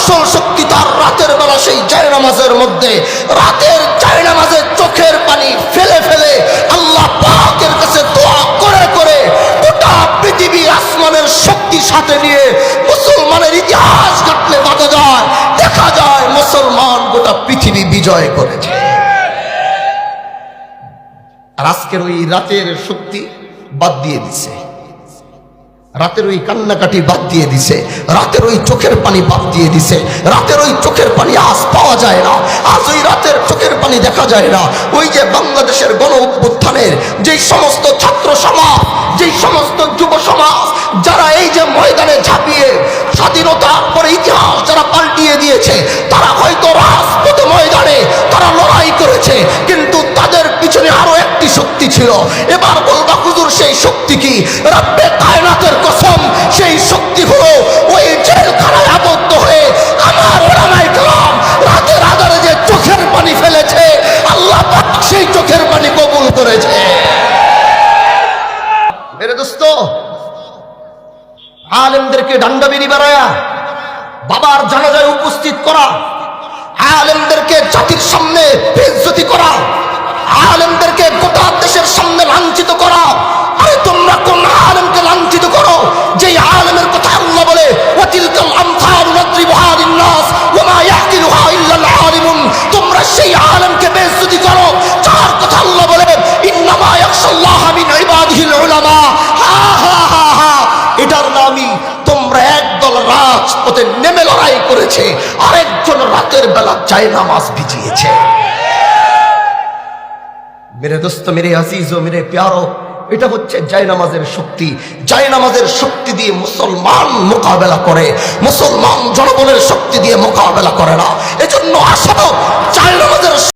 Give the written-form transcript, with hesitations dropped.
আসল শক্তি তার রাতের বেলা সেই জায়নামাজের মধ্যে। রাতের জায়নামাজে চোখের পানি ফেলে ফেলে আল্লাহ পাকের কাছে দোয়া করে করে গোটা পৃথিবী আসমানের শক্তি সাথে নিয়ে মুসলমানের ইতিহাস ঘাটলে বাঁধা যায়, দেখা যায় মুসলমান গোটা পৃথিবী বিজয় করেছে। আর আজকের ওই রাতের শক্তি বাদ দিয়ে দিছে, রাতের ওই কান্নাকাটি বাদ দিয়ে দিছে, রাতের ওই চোখের পানি বাদ দিয়ে দিছে। রাতের ওই চোখের পানি আজ পাওয়া যায় না, আজ ওই রাতের চোখের পানি দেখা যায় না। ওই যে বাংলাদেশের গণ অভ্যুত্থানের যেই সমস্ত ছাত্র সমাজ, যেই সমস্ত যুব সমাজ যারা এই যে ময়দানে ঝাঁপিয়ে স্বাধীনতার পরে ইতিহাস যারা পাল্টিয়ে দিয়েছে, তারা হয়তো রাজপথে ময়দানে তারা লড়াই করেছে, কিন্তু তাদের পিছনে আরো একটি শক্তি ছিল। এবার বলবা হুজুর সেই শক্তি কি? রব্বে কায়নাতের কসম, সেই শক্তি হলো ওই জেলখানায় আবদ্ধ হয়ে আমার ওলামায়ে কেরাম রাতের আধারে যে চোখের পানি ফেলেছে, আল্লাহ পাক সেই চোখের পানি কবুল করেছে। মেরে দোস্ত, আলেমদেরকে ডান্ডা বেরি বাড়ায়া বাবার জানাজায় উপস্থিত করা, আলেমদেরকে জাতির সামনে বেইজ্জতি করা, আলেমদেরকে গোটা দেশের সামনে লাঞ্ছিত করা। আরে তোমরা কোন আলেমকে লাঞ্ছিত করো যেই আলেমের কথা আল্লাহ বলে ওয়াতিলকাল আমসালু নাদরিবুহা লিন-নাস ওয়া মা ইয়াকিলুহা ইল্লাল আলিমুন। তোমরা সেই আলেমকে বেইজ্জতি করো যার কথা আল্লাহ বলে ইন্নামা ইয়াখশাল্লাহা মিন ইবাদিহিল উলামা। হা হা হা হা, এটার নামই তোমরা একদল রাজপথে নেমে লড়াই করেছে, আরেকজন রাতের বেলা জায়নামাজ ভিজিয়েছে। মেরে দোস্ত, মেরে আজিজ ও মেরে প্যারো, এটা হচ্ছে জায়নামাজের শক্তি। জায়নামাজের শক্তি দিয়ে মুসলমান মোকাবেলা করে, মুসলমান জনগণের শক্তি দিয়ে মোকাবেলা করে না।